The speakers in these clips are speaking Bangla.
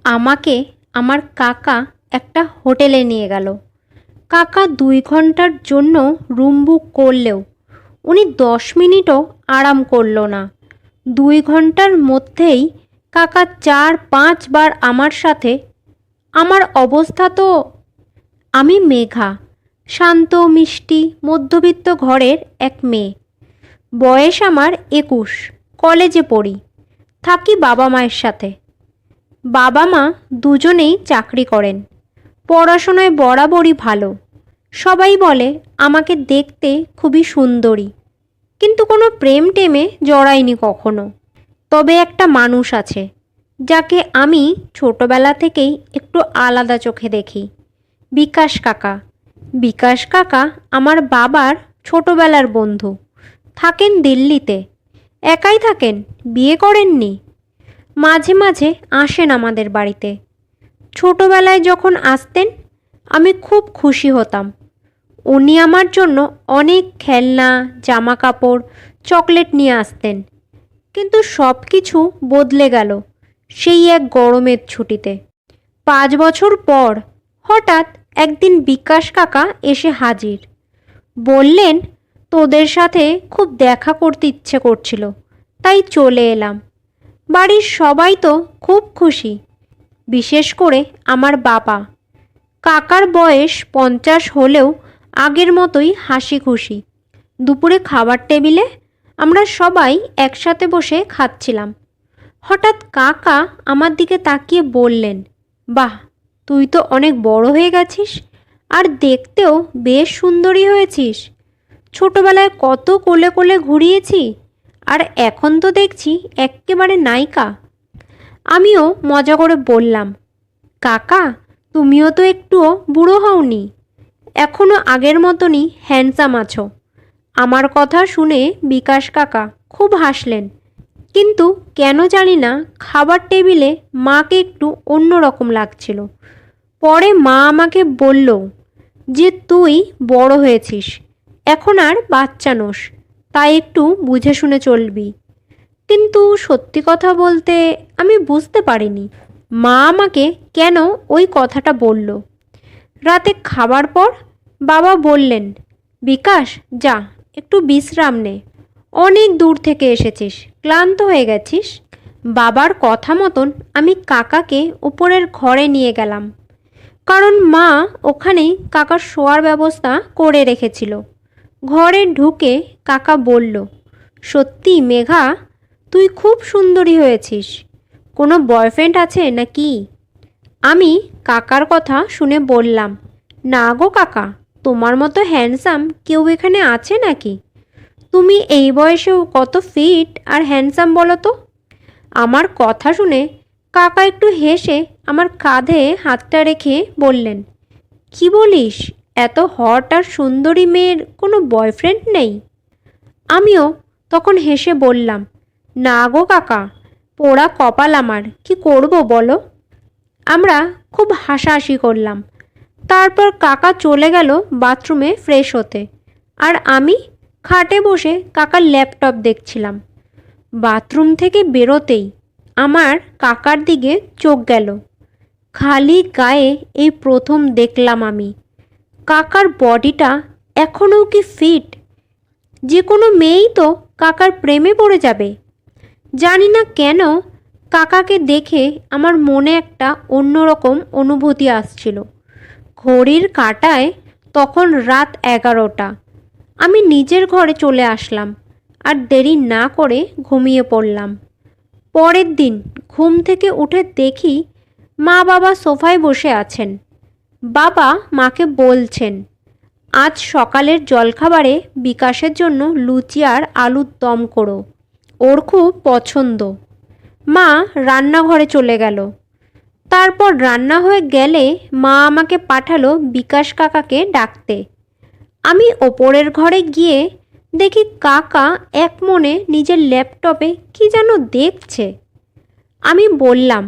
আমাকে আমার কাকা একটা হোটেলে নিয়ে গেল। কাকা 2 ঘন্টার জন্য রুম বুক করলেও উনি 10 মিনিটও আরাম করল না। 2 ঘন্টার মধ্যেই কাকা 4-5 বার আমার সাথে। আমার অবস্থা তো। আমি মেঘা, শান্ত মিষ্টি মধ্যবিত্ত ঘরের এক মেয়ে। বয়স আমার 21, কলেজে পড়ি, থাকি বাবা মায়ের সাথে। বাবা মা দুজনেই চাকরি করেন, পড়াশোনায় বরাবরই ভালো। সবাই বলে আমাকে দেখতে খুবই সুন্দরী, কিন্তু কোনো প্রেম টেমে জড়াইনি কখনো। তবে একটা মানুষ আছে যাকে আমি ছোটবেলা থেকেই একটু আলাদা চোখে দেখি, বিকাশ কাকা। বিকাশ কাকা আমার বাবার ছোটবেলার বন্ধু, থাকেন দিল্লিতে। একাই থাকেন, বিয়ে করেননি। মাঝে মাঝে আসেন আমাদের বাড়িতে। ছোটবেলায় যখন আসতেন আমি খুব খুশি হতাম। উনি আমার জন্য অনেক খেলনা, জামা কাপড়, চকলেট নিয়ে আসতেন। কিন্তু সব কিছু বদলে গেল সেই এক গরমের ছুটিতে। 5 বছর পর হঠাৎ একদিন বিকাশ কাকা এসে হাজির। বললেন, তোদের সাথে খুব দেখা করতে ইচ্ছে করছিল, তাই চলে এলাম। বাড়ির সবাই তো খুব খুশি, বিশেষ করে আমার বাবা। কাকার বয়স 50 হলেও আগের মতোই হাসি খুশি। দুপুরে খাবার টেবিলে আমরা সবাই একসাথে বসে খাচ্ছিলাম। হঠাৎ কাকা আমার দিকে তাকিয়ে বললেন, বাহ, তুই তো অনেক বড় হয়ে গেছিস, আর দেখতেও বেশ সুন্দরী হয়েছিস। ছোটবেলায় কত কোলে কোলে ঘুরিয়েছি, আর এখন তো দেখছি এক্কেবারে নায়িকা। আমিও মজা করে বললাম, কাকা, তুমিও তো একটুও বুড়ো হওনি, এখনও আগের মতনই হ্যান্ডসাম আছো। আমার কথা শুনে বিকাশ কাকা খুব হাসলেন, কিন্তু কেন জানি না খাবার টেবিলে মাকে একটু অন্যরকম লাগছিল। পরে মা আমাকে বলল যে তুই বড় হয়েছিস, এখন আর বাচ্চা নোস, তাই একটু বুঝে শুনে চলবি। কিন্তু সত্যি কথা বলতে আমি বুঝতে পারিনি মা আমাকে কেন ওই কথাটা বলল। রাতে খাবার পর বাবা বললেন, বিকাশ, যা একটু বিশ্রাম নে, অনেক দূর থেকে এসেছিস, ক্লান্ত হয়ে গেছিস। বাবার কথা মতন আমি কাকাকে উপরের ঘরে নিয়ে গেলাম, কারণ মা ওখানেই কাকার শোয়ার ব্যবস্থা করে রেখেছিল। ঘরে ঢুকে কাকা বলল, সত্যি মেঘা, তুই খুব সুন্দরী হয়েছিস। কোনো বয়ফ্রেন্ড আছে নাকি? আমি কাকার কথা শুনে বললাম, না গো কাকা, তোমার মতো হ্যান্ডসাম কেউ এখানে আছে নাকি? তুমি এই বয়সেও কত ফিট আর হ্যান্ডসাম বলো তো। আমার কথা শুনে কাকা একটু হেসে আমার কাঁধে হাতটা রেখে বললেন, কি বলিস, এত হট আর সুন্দরী মেয়ের কোনো বয়ফ্রেন্ড নেই? আমিও তখন হেসে বললাম, না গো কাকা, পোড়া কপাল আমার, কি করব বলো। আমরা খুব হাসাহাসি করলাম। তারপর কাকা চলে গেল বাথরুমে ফ্রেশ হতে, আর আমি খাটে বসে কাকার ল্যাপটপ দেখছিলাম। বাথরুম থেকে বেরোতেই আমার কাকার দিকে চোখ গেল। খালি গায়ে এই প্রথম দেখলাম আমি। কাকার বডিটা এখনও কি ফিট? যে কোনো মেয়েই তো কাকার প্রেমে পড়ে যাবে। জানি না কেন কাকাকে দেখে আমার মনে একটা অন্যরকম অনুভূতি আসছিল। ঘড়ির কাঁটায় তখন রাত 11টা। আমি নিজের ঘরে চলে আসলাম আর দেরি না করে ঘুমিয়ে পড়লাম। পরের দিন ঘুম থেকে উঠে দেখি মা বাবা সোফায় বসে আছেন। বাবা মাকে বলছেন, আজ সকালের জলখাবারে বিকাশের জন্য লুচি আর আলুর দম করো, ওর খুব পছন্দ। মা রান্নাঘরে চলে গেল। তারপর রান্না হয়ে গেলে মা আমাকে পাঠালো বিকাশ কাকাকে ডাকতে। আমি ওপরের ঘরে গিয়ে দেখি কাকা এক মনে নিজের ল্যাপটপে কি যেন দেখছে। আমি বললাম,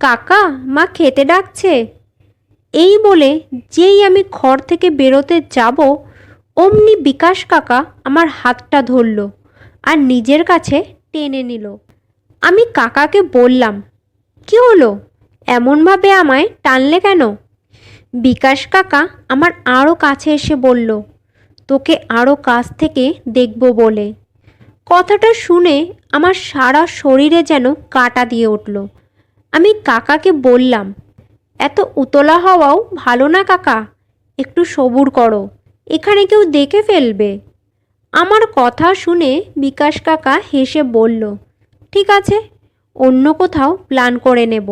কাকা, মা খেতে ডাকছে। এই বলে যেই আমি ঘর থেকে বেরোতে যাব, অমনি বিকাশ কাকা আমার হাতটা ধরল আর নিজের কাছে টেনে নিল। আমি কাকাকে বললাম, কি হলো, এমনভাবে আমায় টানলে কেন? বিকাশ কাকা আমার আরও কাছে এসে বলল, তোকে আরও কাছ থেকে দেখব বলে। কথাটা শুনে আমার সারা শরীরে যেন কাঁটা দিয়ে উঠল। আমি কাকাকে বললাম, এত উতলা হওয়াও ভালো না কাকা, একটু সবুর করো, এখানে কেউ দেখে ফেলবে। আমার কথা শুনে বিকাশ কাকা হেসে বলল, ঠিক আছে, অন্য কোথাও প্ল্যান করে নেব।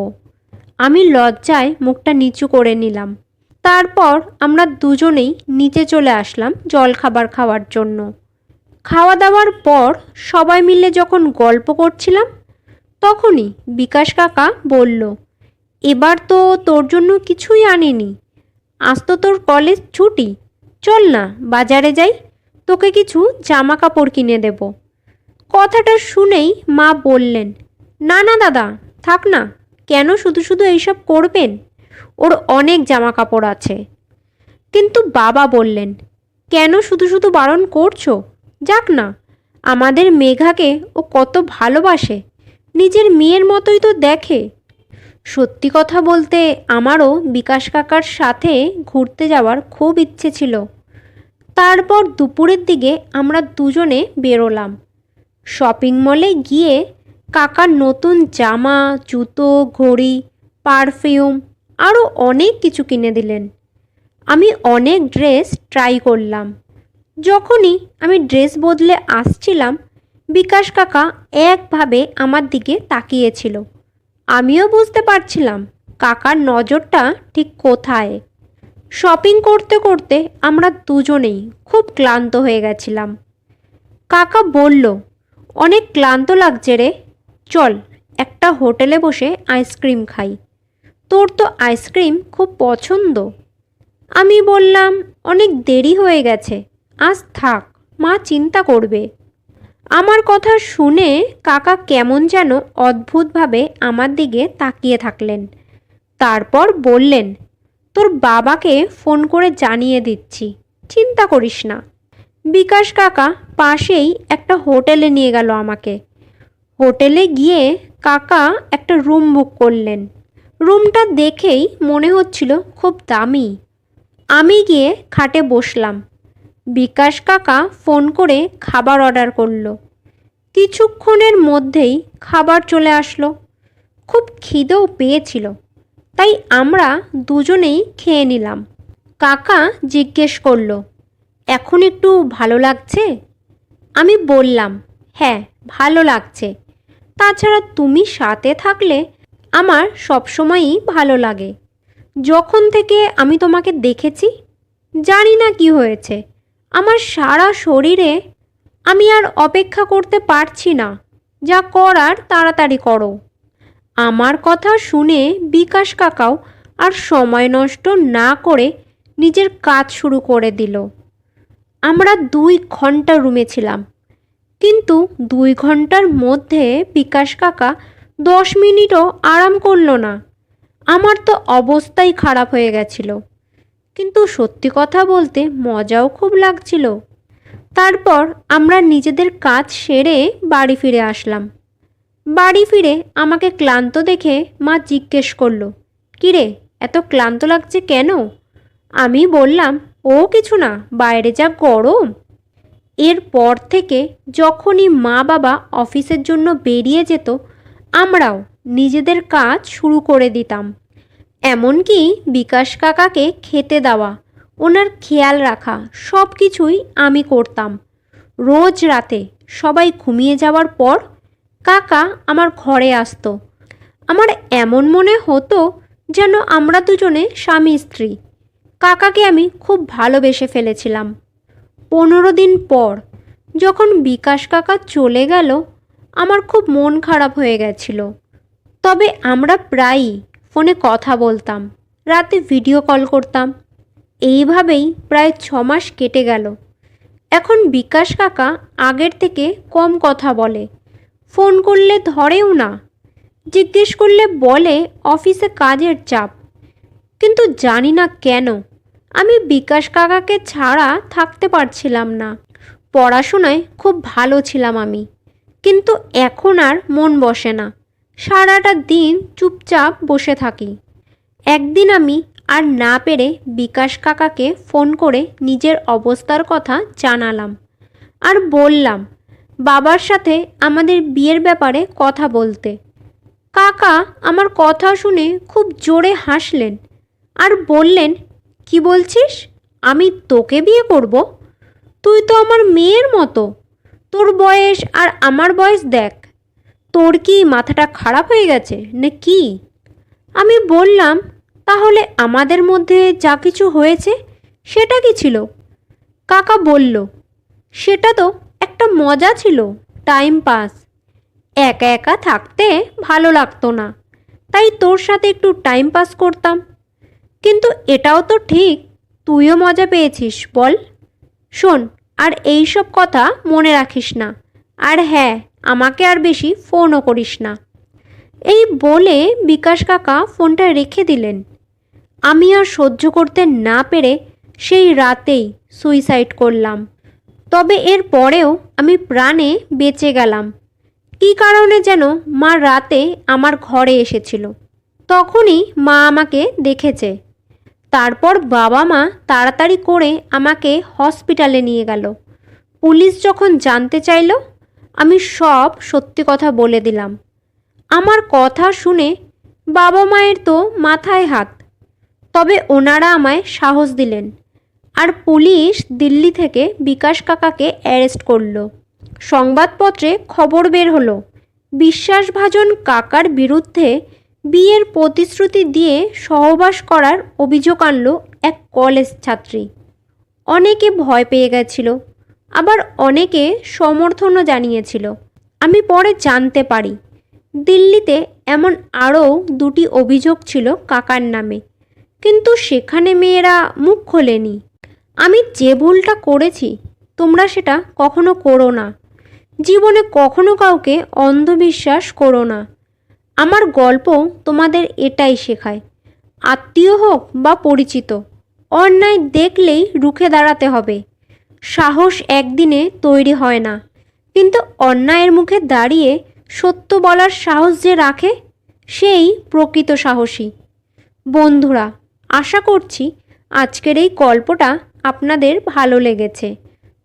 আমি লজ্জায় মুখটা নিচু করে নিলাম। তারপর আমরা দুজনেই নিচে চলে আসলাম জলখাবার খাওয়ার জন্য। খাওয়া দাওয়ার পর সবাই মিলে যখন গল্প করছিলাম, তখনই বিকাশ কাকা বলল, এবার তো তোর জন্য কিছুই আনিনি, আজ তো তোর কলেজ ছুটি, চল না বাজারে যাই, তোকে কিছু জামা কাপড় কিনে দেব। কথাটা শুনেই মা বললেন, না না দাদা, থাক না, কেন শুধু শুধু এইসব করবেন, ওর অনেক জামা কাপড় আছে। কিন্তু বাবা বললেন, কেন শুধু শুধু বারণ করছো, যাক না, আমাদের মেঘাকে ও কত ভালোবাসে, নিজের মেয়ের মতোই তো দেখে। সত্যি কথা বলতে আমারও বিকাশ কাকার সাথে ঘুরতে যাওয়ার খুব ইচ্ছে ছিল। তারপর দুপুরের দিকে আমরা দুজনে বেরোলাম। শপিং মলে গিয়ে কাকার নতুন জামা, জুতো, ঘড়ি, পারফিউম আরও অনেক কিছু কিনে দিলেন। আমি অনেক ড্রেস ট্রাই করলাম। যখনই আমি ড্রেস বদলে আসছিলাম, বিকাশ কাকা একভাবে আমার দিকে তাকিয়েছিল। আমিও বুঝতে পারছিলাম কাকার নজরটা ঠিক কোথায়। শপিং করতে করতে আমরা দুজনেই খুব ক্লান্ত হয়ে গেছিলাম। কাকা বলল, অনেক ক্লান্ত লাগছে রে, চল একটা হোটেলে বসে আইসক্রিম খাই, তোর তো আইসক্রিম খুব পছন্দ। আমি বললাম, অনেক দেরি হয়ে গেছে, আজ থাক, মা চিন্তা করবে। আমার কথা শুনে কাকা কেমন যেন অদ্ভুতভাবে আমার দিকে তাকিয়ে থাকলেন। তারপর বললেন, তোর বাবাকে ফোন করে জানিয়ে দিচ্ছি, চিন্তা করিস না। বিকাশ কাকা পাশেই একটা হোটেলে নিয়ে গেল আমাকে। হোটেলে গিয়ে কাকা একটা রুম বুক করলেন। রুমটা দেখেই মনে হচ্ছিল খুব দামি। আমি গিয়ে খাটে বসলাম। বিকাশ কাকা ফোন করে খাবার অর্ডার করলো। কিছুক্ষণের মধ্যেই খাবার চলে আসলো। খুব খিদেও পেয়েছিল, তাই আমরা দুজনেই খেয়ে নিলাম। কাকা জিজ্ঞেস করলো, এখন একটু ভালো লাগছে? আমি বললাম, হ্যাঁ ভালো লাগছে, তাছাড়া তুমি সাথে থাকলে আমার সবসময়ই ভালো লাগে। যখন থেকে আমি তোমাকে দেখেছি, জানি না কি হয়েছে, আমার সারা শরীরে, আমি আর অপেক্ষা করতে পারছি না, যা করার তাড়াতাড়ি করো। আমার কথা শুনে বিকাশ কাকাও আর সময় নষ্ট না করে নিজের কাজ শুরু করে দিল। আমরা 2 ঘন্টা রুমে ছিলাম, কিন্তু 2 ঘন্টার মধ্যে বিকাশ কাকা 10 মিনিটও আরাম করলো না। আমার তো অবস্থাই খারাপ হয়ে গেছিল, কিন্তু সত্যি কথা বলতে মজাও খুব লাগছিল। তারপর আমরা নিজেদের কাজ সেরে বাড়ি ফিরে আসলাম। বাড়ি ফিরে আমাকে ক্লান্ত দেখে মা জিজ্ঞেস করলো, কিরে এত ক্লান্ত লাগছে কেন? আমি বললাম, ও কিছু না, বাইরে যা গরম। এরপর থেকে যখনই মা বাবা অফিসের জন্য বেরিয়ে যেত, আমরাও নিজেদের কাজ শুরু করে দিতাম। এমনকি বিকাশ কাকাকে খেতে দেওয়া, ওনার খেয়াল রাখা, সব কিছুই আমি করতাম। রোজ রাতে সবাই ঘুমিয়ে যাওয়ার পর কাকা আমার ঘরে আসতো। আমার এমন মনে হতো যেন আমরা দুজনে স্বামী স্ত্রী। কাকাকে আমি খুব ভালোবেসে ফেলেছিলাম। 15 দিন পর যখন বিকাশ কাকা চলে গেল, আমার খুব মন খারাপ হয়ে গেছিল। তবে আমরা প্রায়ই ফোনে কথা বলতাম, রাতে ভিডিও কল করতাম। এইভাবেই প্রায় 6 মাস কেটে গেল। এখন বিকাশ কাকা আগের থেকে কম কথা বলে, ফোন করলে ধরেও না, জিজ্ঞেস করলে বলে অফিসে কাজের চাপ। কিন্তু জানি না কেন আমি বিকাশ কাকাকে ছাড়া থাকতে পারছিলাম না। পড়াশোনায় খুব ভালো ছিলাম আমি, কিন্তু এখন আর মন বসে না, সারাটা দিন চুপচাপ বসে থাকি। একদিন আমি আর না পেরে বিকাশ কাকাকে ফোন করে নিজের অবস্থার কথা জানালাম আর বললাম বাবার সাথে আমাদের বিয়ের ব্যাপারে কথা বলতে। কাকা আমার কথা শুনে খুব জোরে হাসলেন আর বললেন, কি বলছিস? আমি তোকে বিয়ে করব? তুই তো আমার মেয়ের মতো। তোর বয়স আর আমার বয়স দেখ। তোর কি মাথাটা খারাপ হয়ে গেছে না কি? আমি বললাম, তাহলে আমাদের মধ্যে যা কিছু হয়েছে সেটা কি ছিল? কাকা বলল, সেটা তো একটা মজা ছিল, টাইম পাস। একা একা থাকতে ভালো লাগতো না, তাই তোর সাথে একটু টাইম পাস করতাম। কিন্তু এটাও তো ঠিক, তুইও মজা পেয়েছিস বল। শোন, আর এই সব কথা মনে রাখিস না। আর হ্যাঁ, আমাকে আর বেশি ফোনও করিস না। এই বলে বিকাশ কাকা ফোনটা রেখে দিলেন। আমি আর সহ্য করতে না পেরে সেই রাতেই সুইসাইড করলাম। তবে এর পরেও আমি প্রাণে বেঁচে গেলাম। কী কারণে যেন মা রাতে আমার ঘরে এসেছিল। তখনই মা আমাকে দেখেছে। তারপর বাবা মা তাড়াতাড়ি করে আমাকে হসপিটালে নিয়ে গেল। পুলিশ যখন জানতে চাইল, আমি সব সত্যি কথা বলে দিলাম। আমার কথা শুনে বাবা মায়ের তো মাথায় হাত। তবে ওনারা আমায় সাহস দিলেন আর পুলিশ দিল্লি থেকে বিকাশ কাকাকে অ্যারেস্ট করলো। সংবাদপত্রে খবর বের হলো, বিশ্বাসভাজন কাকার বিরুদ্ধে বিয়ের প্রতিশ্রুতি দিয়ে সহবাস করার অভিযোগ আনলো এক কলেজ ছাত্রী। অনেকে ভয় পেয়ে গেছিল, আবার অনেকে সমর্থনও জানিয়েছিল। আমি পরে জানতে পারি দিল্লিতে এমন আরও 2টি অভিযোগ ছিল কাকার নামে, কিন্তু সেখানে মেয়েরা মুখ খোলেনি। আমি যে ভুলটা করেছি তোমরা সেটা কখনো করো না। জীবনে কখনো কাউকে অন্ধবিশ্বাস করো না। আমার গল্প তোমাদের এটাই শেখায়। আত্মীয় হোক বা পরিচিত, অন্যায় দেখলেই রুখে দাঁড়াতে হবে। সাহস একদিনে তৈরি হয় না, কিন্তু অন্যায়ের মুখে দাঁড়িয়ে সত্য বলার সাহস যে রাখে, সেই প্রকৃত সাহসী। বন্ধুরা, আশা করছি আজকের এই গল্পটা আপনাদের ভালো লেগেছে।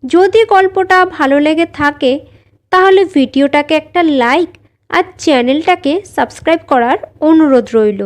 যদি গল্পটা ভালো লেগে থাকে তাহলে ভিডিওটাকে একটা লাইক আর চ্যানেলটাকে সাবস্ক্রাইব করার অনুরোধ রইল।